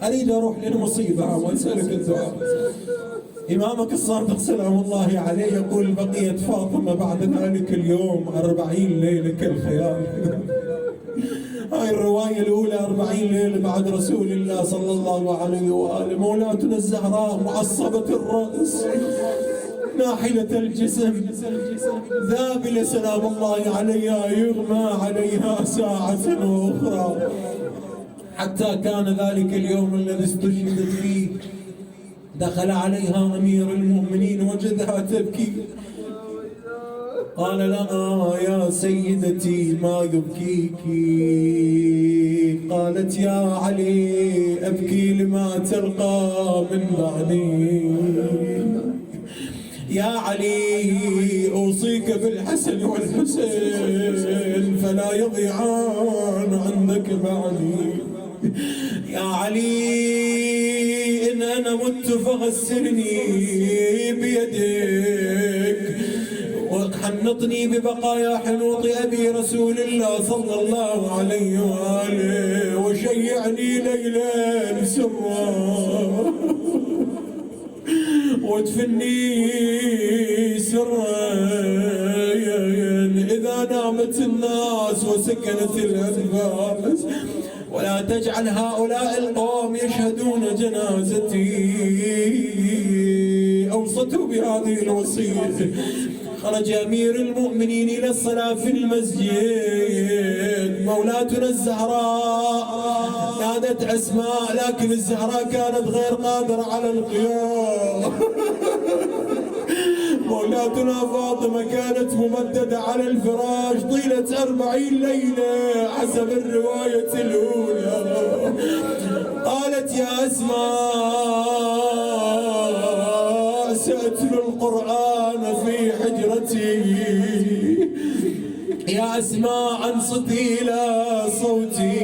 أريد أروح للمصيبة وأسألك الدعاء. إمامك الصادق سلام الله عليه يقول بقيت فاطمة بعد ذلك اليوم 40 ليلة كالخيال. هاي الرواية الأولى 40 ليلة بعد رسول الله صلى الله عليه وآله. مولاتنا الزهراء معصبة الرأس ناحلة الجسم ذابلة سلام الله عليها يغمى عليها ساعة أخرى، حتى كان ذلك اليوم الذي استشهدت فيه دخل عليها أمير المؤمنين وجدها تبكي. قال لها يا سيدتي ما يبكيك؟ قالت يا علي أبكي لما تلقى من بعدي. يا علي أوصيك بالحسن والحسين فلا يضيعان عندك بعدي. يا علي إن أنا مت فغسلني بيدك وحنطني ببقايا حنوط أبي رسول الله صلى الله عليه وآله وشيعني ليلا سرا وادفني سرا إذا نامت الناس وسكنت الأنفاس، ولا تجعل هؤلاء القوم يشهدون جنازتي. أوصته بهذه الوصية. خرج أمير المؤمنين إلى الصلاة في المسجد. مولاتنا الزهراء نادت أسماء، لكن الزهراء كانت غير قادرة على القيام. مولاتنا فاطمة كانت ممددة على الفراش طيلة 40 ليلة حسب الرواية الأولى. قالت يا أسماء سأتلو القرآن في حجرتي. يا أسماء أنصتي إلى صوتي،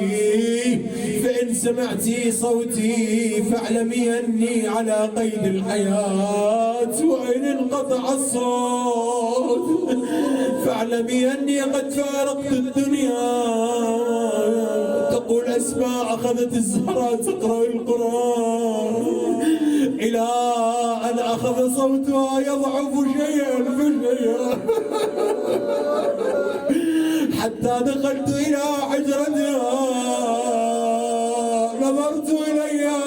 فإن سمعتي صوتي فاعلمي أني على قيد الحياة، وإن انقطع الصوت فاعلمي أني قد فارقت الدنيا. تقول أسماء أخذت الزهراء تقرأ القرآن إلى أن أخذ صوتها يضعف شيئا فشيئا حتى دخلت إلى حجرتها نظرت إليها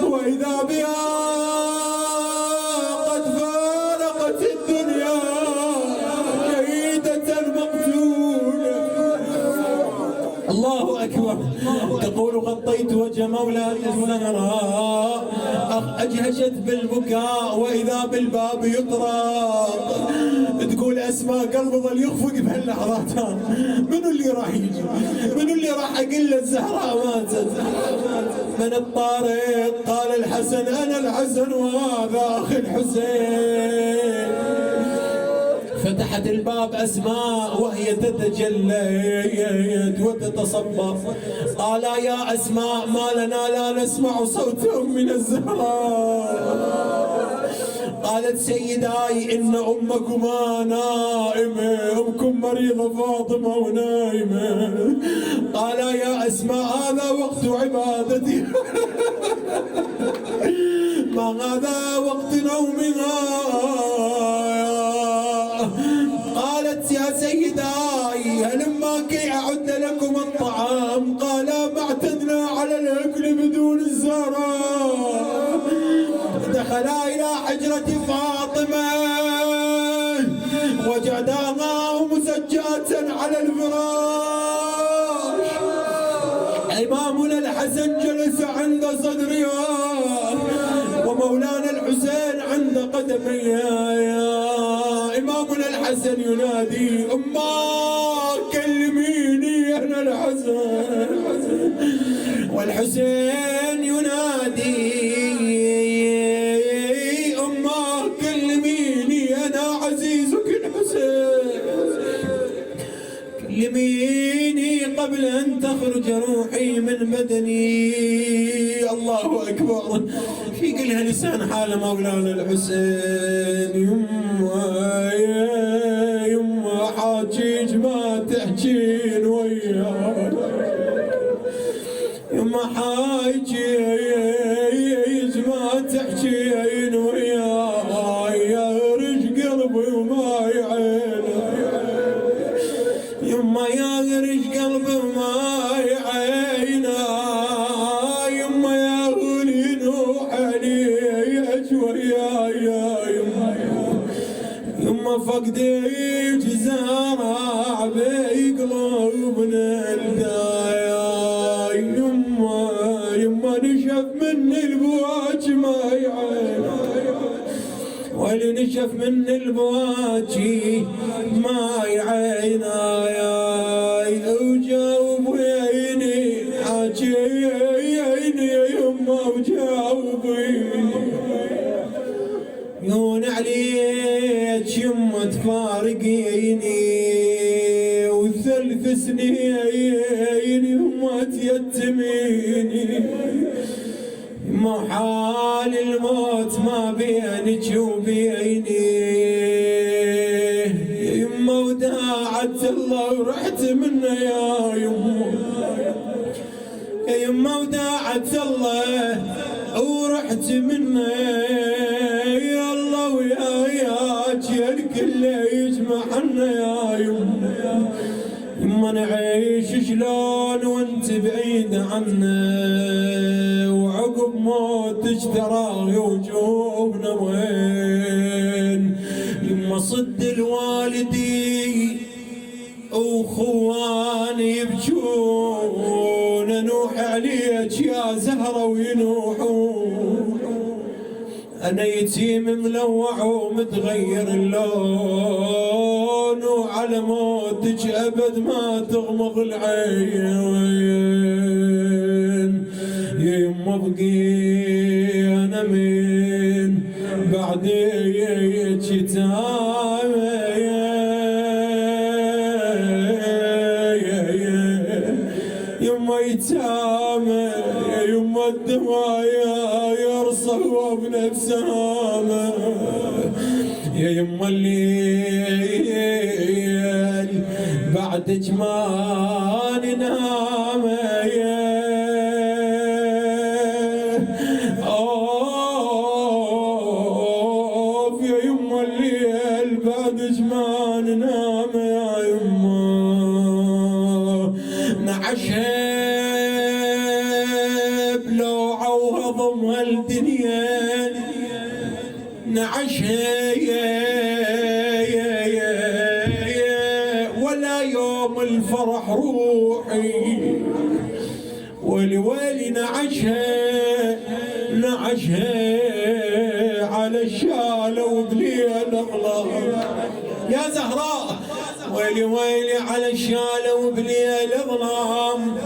وإذا بها قد فارقت الدنيا شهيدة مقتولة. الله أكبر. تقول غطيت وجه مولاتي الزهراء أجهشت بالبكاء وإذا بالباب يطرق. تقول أسماء قلبي ظل يخفق بهاللحظات. منو اللي راح يجي؟ منو اللي راح أقول له الزهراء ماتت؟ من الطارق؟ قال الحسن أنا الحسن وهذا أخي الحسين. فتحت الباب أسماء وهي تتجلد وتتصبر. قال يا أسماء ما لنا لا نسمع صوت أمنا الزهراء. قالت سيداي إن أمكما نائمة، أمكم مريضة فاطمة ونائمة. قال يا أسماء هذا وقت عبادتي ما هذا وقت نومها. قالت يا سيداي هلما كي أعد لكم الطعام. قال ما اعتدنا على الأكل بدون الزهراء. دخلا إلى حجرة فاطمة وجداها مسجاة على الفراش. إمامنا الحسن جلس عند صدرها ومولانا الحسين عند قدميها. يا إمامنا الحسن ينادي أما كلميني أنا الحسن، والحسين ينادي أما كلميني أنا عزيزك الحسين، كلميني قبل أن تخرج روحي من بدني. الله أكبر. في قلها لسان حال مولانا الحسين يما يا يما حاجيج ما تحجين وياي، يما حاجيج ما تحجين وياي يهرج قلبي وما يعينه يما يهرج قلبي وما يعينه يما يا غلي نوح عليك وياي يما فقدي جزارع بقلوبنا الدايا يما نشف من البواج ما يعين واللي نشف من البواج ما يعينا وجاوب ويني حاجي يا يما وجاوبيني يون عليك يما تفارقيني وثلث سنين يما تيتميني يما حال الموت ما بينك وبيني يما وداعت الله ورحت منه يا يما وداعت الله ورحت منه يا الله وياك يا الكل يجمعنا يا يما نعيش شلون وانت بعيد عنا وعقب موتك ترى وجوبنا وين يما صد الوالدي وخواني يبجون نوح عليك يا زهرة وينوحون أنا يتيم ملوع ومتغير اللون وعلى موتك أبد ما تغمض العين يما بقي أنا من بعديك يما يتامى يما الدوايا يرصوا بنفسها يا يما الليل بعدك ما ننام يا يما الليل بعدك ما ننام يا يما نعشب لو عوضم هالدنيا نعشها ولا يوم الفرح روحي ولويلي نعشها على الشالة وبليل اغلى يا زهراء ويلي على الشالة وبليل ظلام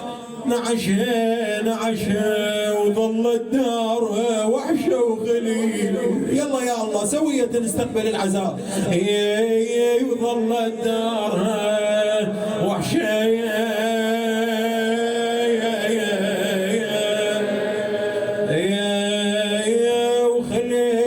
نعشها وظل الدار وحشة وخليل يلا يا الله سوية نستقبل العزاء وظل الدار وحشة وخليل